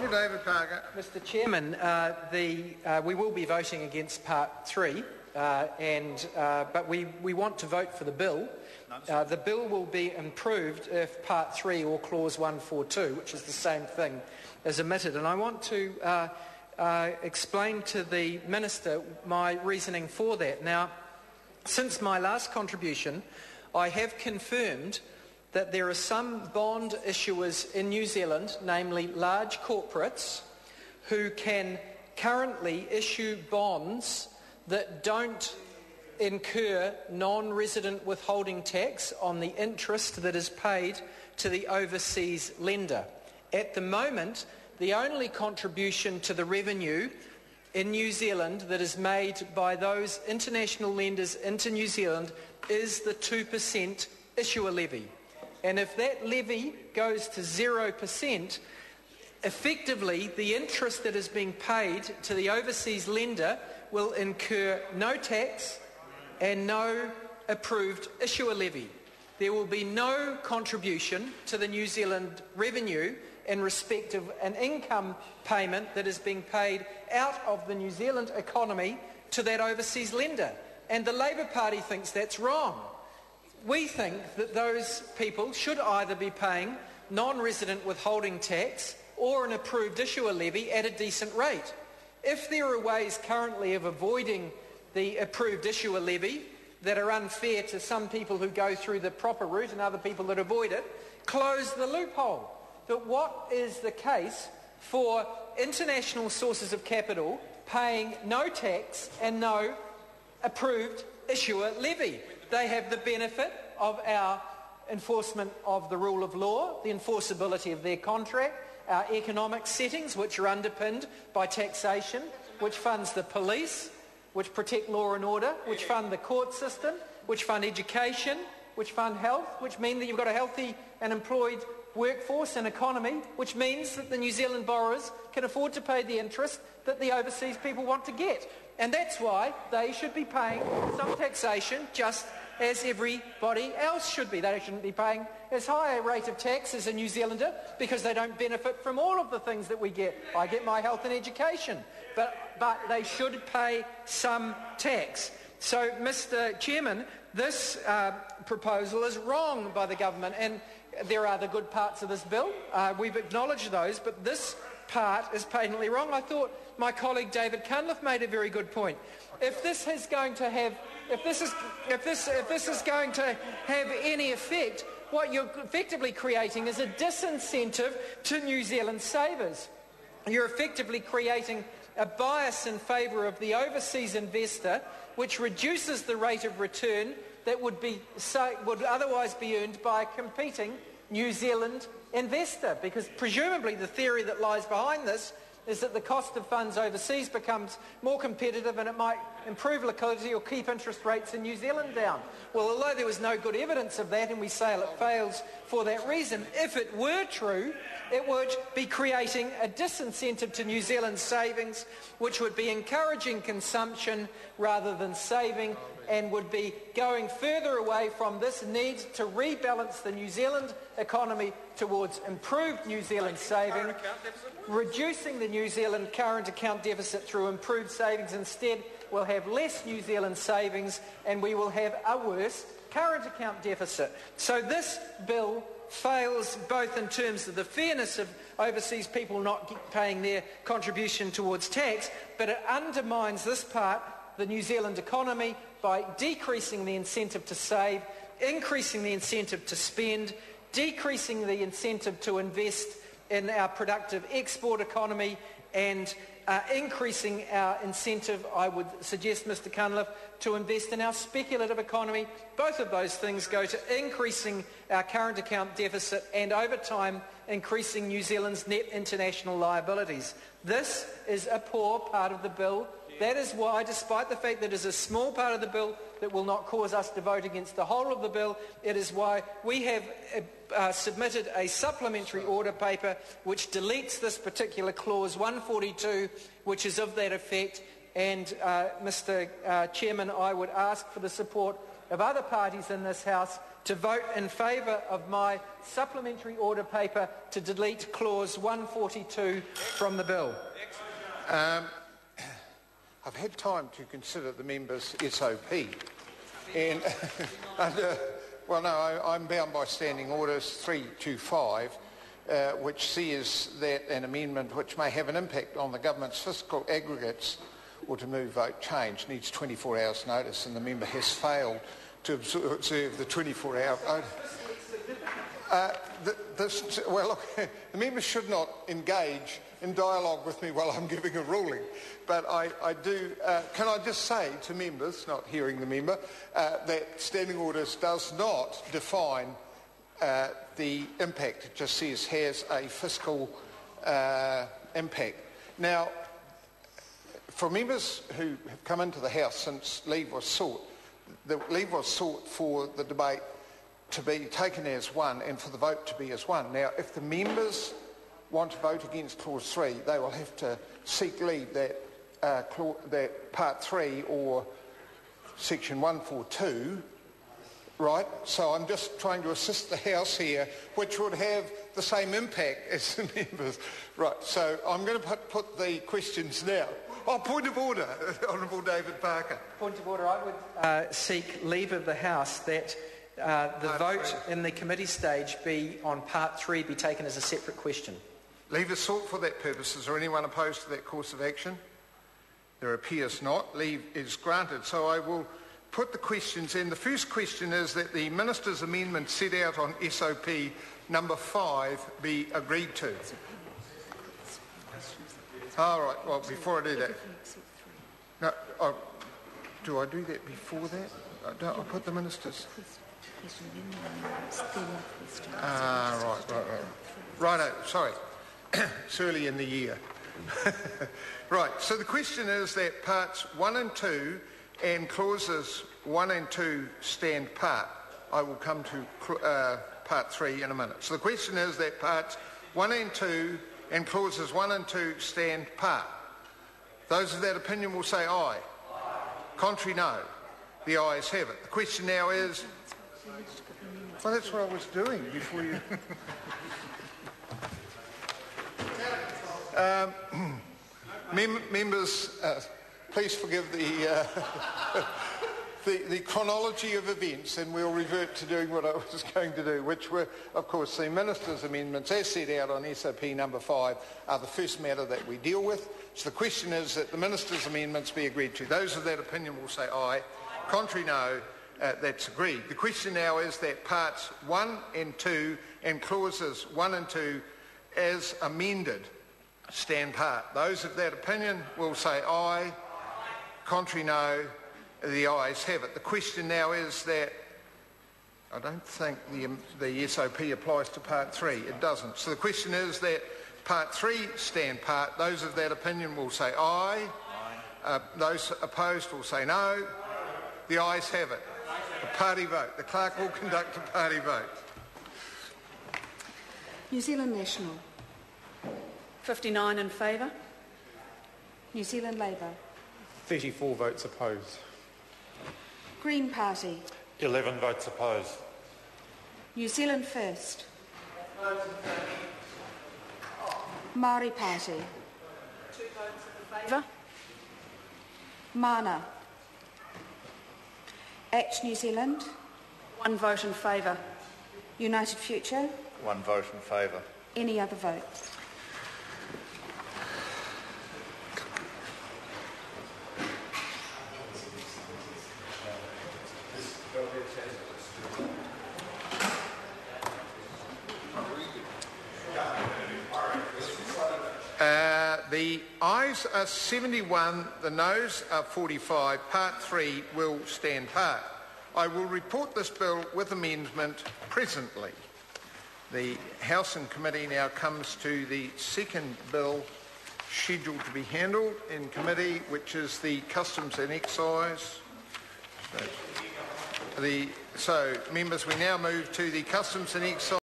Honourable David Parker. Mr Chairman, we will be voting against Part 3, but we want to vote for the bill. The bill will be improved if Part 3 or Clause 142, which is the same thing, is omitted. And I want to explain to the Minister my reasoning for that. Now, since my last contribution, I have confirmed that there are some bond issuers in New Zealand, namely large corporates, who can currently issue bonds that don't incur non-resident withholding tax on the interest that is paid to the overseas lender. At the moment, the only contribution to the revenue in New Zealand that is made by those international lenders into New Zealand is the 2% issuer levy. And if that levy goes to 0%, effectively the interest that is being paid to the overseas lender will incur no tax and no approved issuer levy. There will be no contribution to the New Zealand revenue in respect of an income payment that is being paid out of the New Zealand economy to that overseas lender. And the Labour Party thinks that's wrong. We think that those people should either be paying non-resident withholding tax or an approved issuer levy at a decent rate. If there are ways currently of avoiding the approved issuer levy that are unfair to some people who go through the proper route and other people that avoid it, close the loophole. But what is the case for international sources of capital paying no tax and no approved issuer levy? They have the benefit of our enforcement of the rule of law, the enforceability of their contract, our economic settings, which are underpinned by taxation, which funds the police, which protect law and order, which fund the court system, which fund education, which fund health, which mean that you've got a healthy and employed workforce and economy, which means that the New Zealand borrowers can afford to pay the interest that the overseas people want to get. And that's why they should be paying some taxation just as everybody else should be. They shouldn't be paying as high a rate of tax as a New Zealander because they don't benefit from all of the things that we get. I get my health and education, but they should pay some tax. So, Mr Chairman, this proposal is wrong by the government, and there are the good parts of this bill. We've acknowledged those, but this part is patently wrong. I thought my colleague David Cunliffe made a very good point. If this is going to have any effect, what you're effectively creating is a disincentive to New Zealand savers. You're effectively creating a bias in favour of the overseas investor, which reduces the rate of return that would otherwise be earned by a competing New Zealand investor, because presumably the theory that lies behind this is that the cost of funds overseas becomes more competitive and it might improve liquidity or keep interest rates in New Zealand down. Well, although there was no good evidence of that and we say it fails for that reason, if it were true, it would be creating a disincentive to New Zealand savings, which would be encouraging consumption rather than saving, and would be going further away from this need to rebalance the New Zealand economy towards improved New Zealand saving, reducing the New Zealand current account deficit through improved savings. Instead, we'll have less New Zealand savings and we will have a worse current account deficit. So this bill fails both in terms of the fairness of overseas people not paying their contribution towards tax, but it undermines this part, the New Zealand economy, by decreasing the incentive to save, increasing the incentive to spend, decreasing the incentive to invest in our productive export economy, and increasing our incentive, I would suggest, Mr Cunliffe, to invest in our speculative economy. Both of those things go to increasing our current account deficit and, over time, increasing New Zealand's net international liabilities. This is a poor part of the bill. That is why, despite the fact that it is a small part of the bill that will not cause us to vote against the whole of the bill, it is why we have submitted a supplementary order paper which deletes this particular clause 142, which is of that effect. And, Mr Chairman, I would ask for the support of other parties in this House to vote in favour of my supplementary order paper to delete clause 142 from the bill. I've had time to consider the member's SOP, and I'm bound by Standing Orders 325, which says that an amendment which may have an impact on the government's fiscal aggregates or to move vote change needs 24 hours notice, and the member has failed to observe the 24-hour the member should not engage in dialogue with me while I'm giving a ruling, but I do. Can I just say to members, not hearing the member, that Standing Orders does not define the impact. It just says has a fiscal impact. Now, for members who have come into the House since leave was sought, the leave was sought for the debate to be taken as one and for the vote to be as one. Now, if the members want to vote against Clause 3, they will have to seek leave that Part 3 or Section 142, right? So I'm just trying to assist the House here, which would have the same impact as the members. Right, so I'm going to put the questions now. Oh, point of order, Honourable David Parker. Point of order. I would seek leave of the House that the vote in the committee stage be on Part 3 be taken as a separate question. Leave is sought for that purpose. Is there anyone opposed to that course of action? There appears not. Leave is granted. So I will put the questions in. The first question is that the Minister's amendment set out on SOP number 5 be agreed to. All right, well, before I do that... No, do I do that before that? I'll put the Minister's... Right. Righto, sorry. It's early in the year. Right, so the question is that parts 1 and 2 and clauses 1 and 2 stand part. I will come to Part 3 in a minute. So the question is that parts 1 and 2 and clauses 1 and 2 stand part. Those of that opinion will say aye. Contrary, no. The ayes have it. The question now is... Well, that's what I was doing before you... Members, please forgive the chronology of events, and we'll revert to doing what I was going to do, which were, of course, the Minister's amendments, as set out on SOP number 5, are the first matter that we deal with. So the question is that the Minister's amendments be agreed to. Those of that opinion will say aye. Contrary, no. That's agreed. The question now is that parts 1 and 2 and clauses 1 and 2 as amended stand part. Those of that opinion will say aye. Contrary, no. The ayes have it. The question now is that I don't think the SOP applies to Part 3. It doesn't. So the question is that Part 3 stand part. Those of that opinion will say aye. Those opposed will say no. The ayes have it. A party vote. The clerk will conduct a party vote. New Zealand National. 59 in favour. New Zealand Labour. 34 votes opposed. Green Party. 11 votes opposed. New Zealand First. Māori Party. 2 votes in favour. Mana. Act New Zealand. 1 vote in favour. United Future. 1 vote in favour. Any other vote? The ayes are 71, the noes are 45. Part 3 will stand part. I will report this bill with amendment presently. The House and Committee now comes to the second bill scheduled to be handled in committee, which is the Customs and Excise. So, members, we now move to the Customs and Excise.